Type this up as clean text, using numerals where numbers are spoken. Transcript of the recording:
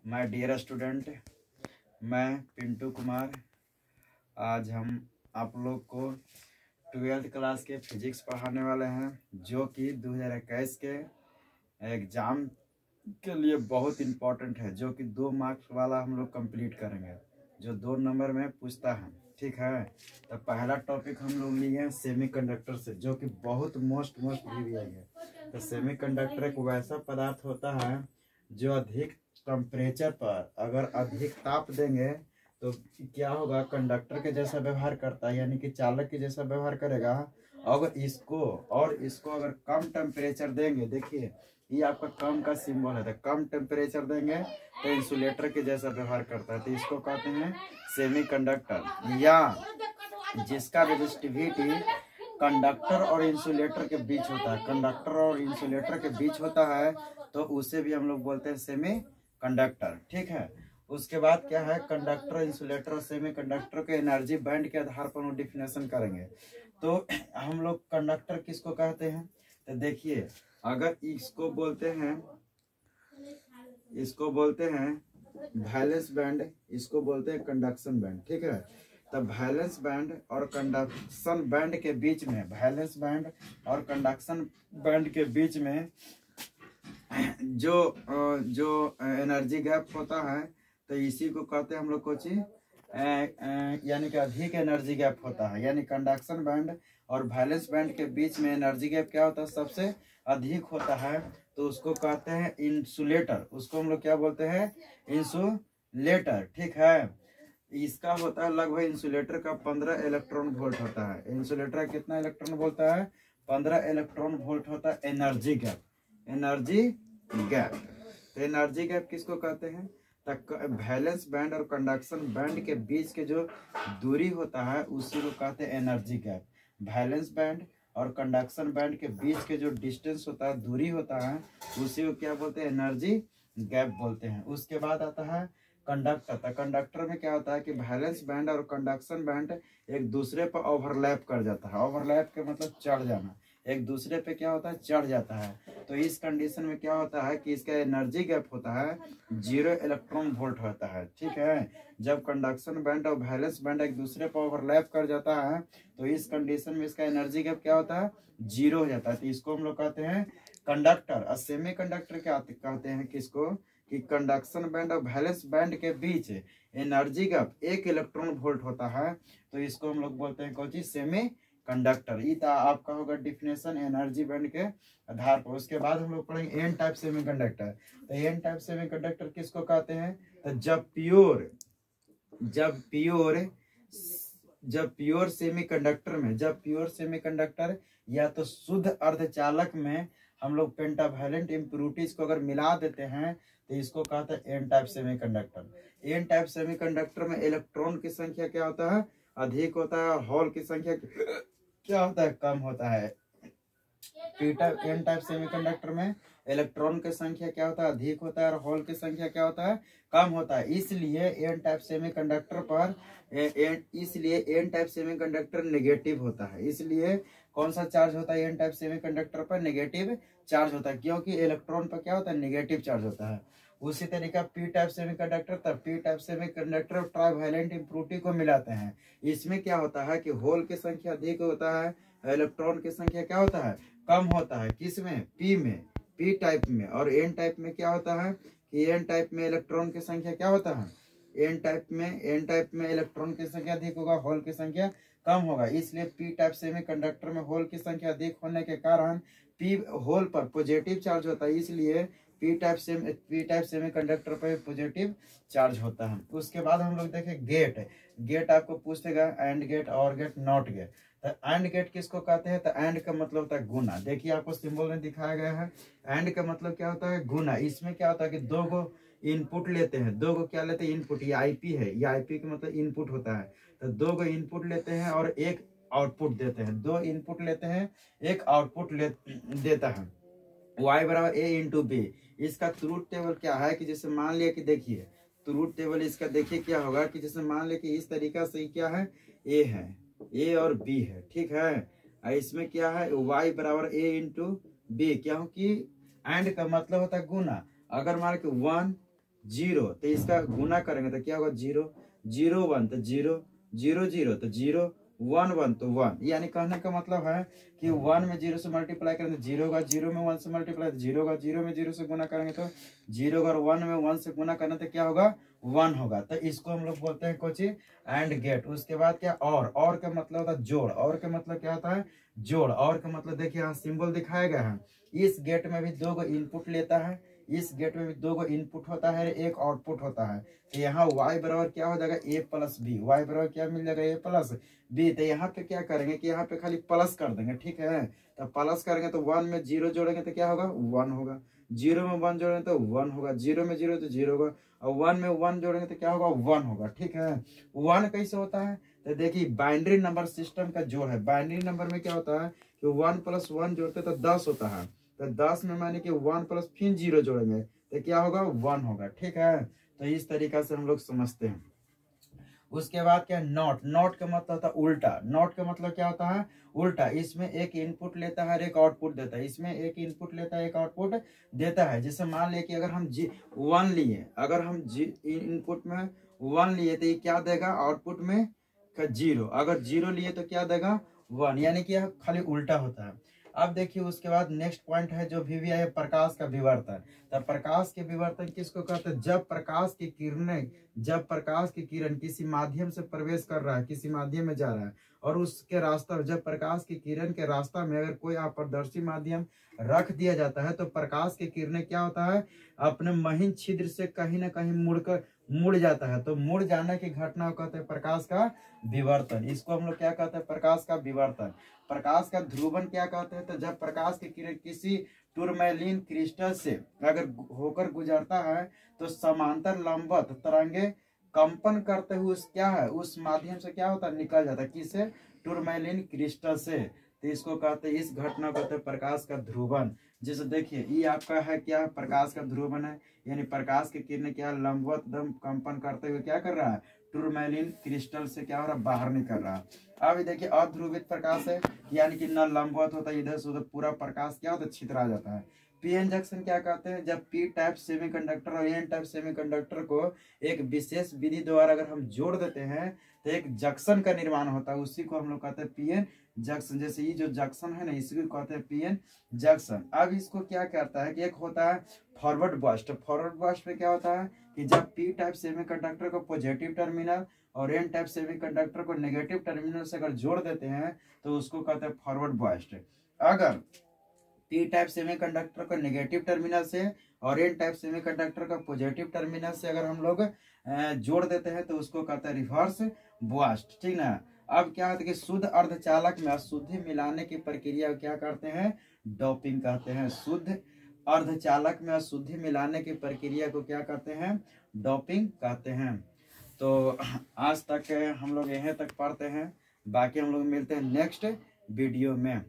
My dear student, मैं पिंटू कुमार। आज हम आप लोग को 12th क्लास के फिजिक्स पढ़ाने वाले हैं, जो कि 2021 के एग्ज़ाम के लिए बहुत इम्पोर्टेंट है, जो कि 2 मार्क्स वाला हम लोग कंप्लीट करेंगे, जो 2 नंबर में पूछता है। ठीक है, तो पहला टॉपिक हम लोग लिए हैं सेमीकंडक्टर से, जो कि बहुत मोस्ट वीवीआई है। तो सेमीकंडक्टर एक वैसा पदार्थ होता है जो अधिक टेम्परेचर पर अगर अधिक ताप देंगे तो क्या होगा, कंडक्टर के जैसा व्यवहार करता है, यानी कि चालक के जैसा व्यवहार करेगा। अगर इसको अगर कम टेम्परेचर देंगे, देखिए ये आपका कम का सिंबल है, तो कम टेम्परेचर देंगे तो इंसुलेटर के जैसा व्यवहार करता है, तो इसको कहते हैं सेमीकंडक्टर। या जिसका रेजिस्टिविटी कंडक्टर और इंसुलेटर के बीच होता है, कंडक्टर और इंसुलेटर के बीच होता है, तो उसे भी हम लोग बोलते हैं सेमी कंडक्टर। ठीक है, उसके बाद क्या है, कंडक्टर, इंसुलेटर और सेमी कंडक्टर के एनर्जी बैंड के आधार पर डिफिनेशन करेंगे। तो हम लोग कंडक्टर किसको कहते हैं, तो देखिए अगर इसको बोलते हैं वैलेंस बैंड, इसको बोलते हैं कंडक्शन बैंड। ठीक है, तब वैलेंस बैंड और कंडक्शन बैंड के बीच में, वैलेंस बैंड और कंडक्शन बैंड के बीच में जो एनर्जी गैप होता है, तो इसी को कहते हैं हम लोग कोची, यानी कि अधिक एनर्जी गैप होता है, यानी कंडक्शन बैंड और वैलेंस बैंड के बीच में एनर्जी गैप क्या होता है, सबसे अधिक होता है, तो उसको कहते हैं इंसुलेटर। उसको हम लोग क्या बोलते हैं, इंसुलेटर। ठीक है, इसका होता है लगभग, इंसुलेटर का 15 इलेक्ट्रॉन वोल्ट होता है। इंसुलेटर कितना इलेक्ट्रॉन वोल्ट होता है, 15 इलेक्ट्रॉन वोल्ट होता है एनर्जी गैप। एनर्जी गैप, तो एनर्जी गैप किसको कहते हैं, वैलेंस बैंड और कंडक्शन बैंड के बीच के जो दूरी होता है उसी को कहते हैं एनर्जी गैप। वैलेंस बैंड और कंडक्शन बैंड के बीच के जो डिस्टेंस होता है, दूरी होता है, उसी को क्या बोलते हैं, एनर्जी गैप बोलते हैं। उसके बाद आता है कंडक्टर। तो कंडक्टर में क्या होता है कि वैलेंस बैंड और कंडक्शन बैंड एक दूसरे पर ओवरलैप कर जाता है। ओवरलैप के मतलब चढ़ जाना, एक दूसरे पे क्या होता है, चढ़ जाता है। तो इस कंडीशन में क्या होता है कि इसका एनर्जी गैप होता है 0 इलेक्ट्रॉन वोल्ट होता है। ठीक है, जब कंडक्शन बैंड और वैलेंस बैंड एक दूसरे पर ओवरलैप कर जाता है, तो इस कंडीशन में इसका एनर्जी गैप क्या होता है, 0 हो जाता है। तो इसको हम लोग कहते हैं कंडक्टर। और सेमी कंडक्टर क्या कहते हैं किसको, कि कंडक्शन बैंड और वैलेंस बैंड के बीच एनर्जी गैप 1 इलेक्ट्रॉन वोल्ट होता है, तो इसको हम लोग बोलते हैं कौन चीज, सेमी कंडक्टर। ये आपका होगा डिफिनेशन एनर्जी बैंड के आधार पर। उसके बाद हम लोग पढ़ेंगे एन टाइप सेमीकंडक्टर। तो एन टाइप सेमीकंडक्टर किसको कहते हैं, तो जब प्योर सेमीकंडक्टर या तो शुद्ध अर्धचालक में हम लोग पेंटावैलेंट इम्प्यूरिटीज को अगर मिला देते हैं, तो इसको कहते हैं N type semiconductor. N type semiconductor में इलेक्ट्रॉन की संख्या क्या होता है, अधिक होता है, और होल की संख्या क्या होता है, कम होता है। एन टाइप सेमीकंडक्टर में इलेक्ट्रॉन की संख्या क्या होता है, अधिक होता है, और होल की संख्या क्या होता है, कम होता है। इसलिए एन टाइप सेमीकंडक्टर नेगेटिव होता है। इसलिए कौन सा चार्ज होता है एन टाइप सेमीकंडक्टर पर, नेगेटिव चार्ज होता है, क्योंकि इलेक्ट्रॉन पर क्या होता है, नेगेटिव चार्ज होता है। उसी तरीका पी टाइप सेमीकंडक्टर, तब P type semiconductor trivalent impurity को मिलाते हैं। इसमें क्या होता है कि होल की संख्या अधिक होता है, इलेक्ट्रॉन की संख्या क्या होता है, कम होता है। किसमें, पी टाइप में। और एन टाइप में क्या होता है कि एन टाइप में इलेक्ट्रॉन की संख्या क्या होता है, एन टाइप में इलेक्ट्रॉन की संख्या अधिक होगा, होल की संख्या कम होगा। इसलिए पी टाइप सेमीकंडक्टर में होल की संख्या अधिक होने के कारण पी होल पर पॉजिटिव चार्ज होता है, इसलिए पी टाइप सेमीकंडक्टर पर पॉजिटिव चार्ज होता है। उसके बाद हम लोग देखें गेट आपको पूछेगा एंड गेट, और गेट, नॉट गेट। तो एंड गेट किसको कहते हैं, तो एंड का मतलब होता है गुना। देखिए आपको सिंबल में दिखाया गया है, एंड का मतलब क्या होता है, गुना। इसमें क्या होता है कि 2 गो इनपुट लेते हैं, 2 गो क्या लेते हैं, इनपुट। ये आईपी है, ये आईपी का मतलब इनपुट होता है। तो 2 गो इनपुट लेते हैं और 1 आउटपुट देते हैं। 2 इनपुट लेते हैं, 1 आउटपुट देता है। y बराबर a इंटू बी। इसका ट्रूथ टेबल क्या है कि जैसे मान लिया कि देखिए ट्रूथ टेबल इसका देखिए क्या होगा कि जैसे मान लिया कि इस तरीका से क्या है, a है, a और b है। ठीक है, इसमें क्या है, y बराबर a इंटू बी, क्योंकि एंड का मतलब होता है गुना। अगर मान के 1 जीरो, तो इसका गुना करेंगे तो क्या होगा 0 0 1 तो 0 0 0 तो 0 1 1 तो 1, यानी कहने का मतलब है कि 1 में 0 से मल्टीप्लाई करेंगे तो 0 होगा, 0 में 1 से मल्टीप्लाई तो 0 होगा, 0 में 0 से गुना करेंगे तो 0 होगा, और 1 में 1 से गुना करना तो क्या होगा 1 होगा। तो इसको हम लोग बोलते हैं कोची एंड गेट। उसके बाद क्या और का मतलब होता है जोड़, और का मतलब क्या होता है जोड़, और का मतलब देखिए यहाँ सिंबल दिखाया गया है। इस गेट में भी 2 इनपुट लेता है, इस गेट में भी 2 इनपुट होता है, एक आउटपुट होता है। तो यहाँ y बराबर क्या हो जाएगा a प्लस बी, y बराबर क्या मिल जाएगा a प्लस बी। तो यहाँ पे क्या करेंगे कि यहाँ पे खाली प्लस कर देंगे, ठीक है। तो प्लस करेंगे तो 1 में 0 जोड़ेंगे तो क्या होगा 1 होगा, 0 में 1 जोड़ेंगे तो 1 होगा, 0 में 0 तो 0 होगा, और 1 में 1 जोड़ेंगे तो क्या होगा 1 होगा, ठीक है। 1 कैसे होता है तो देखिए बाइनरी नंबर सिस्टम का जोड़ है। बाइनरी नंबर में क्या होता है कि 1 + 1 जोड़ते तो 10 होता है, तो 10 में माने कि 1 प्लस फिर 0 जोड़ेंगे तो क्या होगा 1 होगा, ठीक है। तो इस तरीका से हम लोग समझते हैं। उसके बाद क्या नॉट, नॉट का मतलब होता है उल्टा, नॉट का मतलब क्या होता है उल्टा। इसमें एक इनपुट लेता है, एक आउटपुट देता है, इसमें एक इनपुट लेता है, एक आउटपुट देता है। जैसे मान लिया कि अगर हम 1 लिए, अगर हम इनपुट में 1 लिए तो ये क्या देगा आउटपुट में 0, अगर 0 लिए तो क्या देगा 1, यानी कि यह खाली उल्टा होता है। अब देखिए उसके बाद नेक्स्ट पॉइंट है जो भी है प्रकाश का विवर्तन। तो प्रकाश के विवर्तन किसको कहते हैं, जब प्रकाश की किरण किसी माध्यम से प्रवेश कर रहा है, किसी माध्यम में जा रहा है, और उसके रास्ता, जब प्रकाश की किरण के रास्ता में अगर कोई अपारदर्शी माध्यम रख दिया जाता है तो प्रकाश की किरणें क्या होता है अपने महीन छिद्र से कहीं ना कहीं मुड़ जाता है। तो मुड़ जाने की घटना को कहते हैं प्रकाश का विवर्तन। इसको हम लोग क्या कहते हैं प्रकाश का विवर्तन। प्रकाश का ध्रुवन क्या कहते हैं, तो जब प्रकाश की किरण किसी टूरमैलिन क्रिस्टल से अगर होकर गुजरता है तो समांतर लंबवत तरंगे कंपन करते हुए क्या है उस माध्यम से क्या होता है निकल जाता है, किससे टूरमैलिन क्रिस्टल से। तो इसको कहते हैं, इस घटना को कहते हैं प्रकाश का ध्रुवन। जैसे देखिए ये आपका है क्या प्रकाश का ध्रुवन है, यानी प्रकाश की किरण क्या लंबवत दम कंपन करते हुए क्या कर रहा है टूरमैलिन क्रिस्टल से क्या हो रहा है बाहर निकल रहा है। अब देखिए अध्रुवित प्रकाश है, यानी कि न लंबवत होता है इधर से उधर, पूरा प्रकाश क्या होता है छितरा जाता है। पीएन जंक्शन क्या कहते हैं, जब पी टाइप सेमीकंडक्टर और एन टाइप सेमीकंडक्टर को एक विशेष विधि द्वारा अगर हम जोड़ देते हैं तो एक जंक्शन का निर्माण होता है, उसी को हम लोग कहते हैं पीएन जंक्शन। जैसे ये जो जंक्शन है ना इसी को कहते हैं पीएन जंक्शन। अब इसको क्या करता है कि एक होता है फॉरवर्ड बर्स्ट। फॉरवर्ड बर्स्ट में क्या होता है कि जब पी टाइप सेमीकंडक्टर को पॉजिटिव टर्मिनल और एन टाइप सेमीकंडक्टर को नेगेटिव टर्मिनल से अगर जोड़ देते हैं तो उसको कहते हैं फॉरवर्ड बर्स्ट। अगर पी टाइप सेमीकंडक्टर को नेगेटिव टर्मिनल से और एन टाइप सेमीकंडक्टर का पॉजिटिव टर्मिनल से अगर हम लोग जोड़ देते हैं तो उसको कहते हैं रिवर्स बर्स्ट, ठीक ना। अब क्या होता है कि शुद्ध अर्धचालक में अशुद्धि मिलाने की प्रक्रिया क्या करते हैं डोपिंग कहते हैं। शुद्ध अर्धचालक में अशुद्धि मिलाने की प्रक्रिया को क्या कहते हैं डोपिंग कहते हैं। तो आज तक हम लोग यहीं तक पढ़ते हैं, बाकी हम लोग मिलते हैं नेक्स्ट वीडियो में।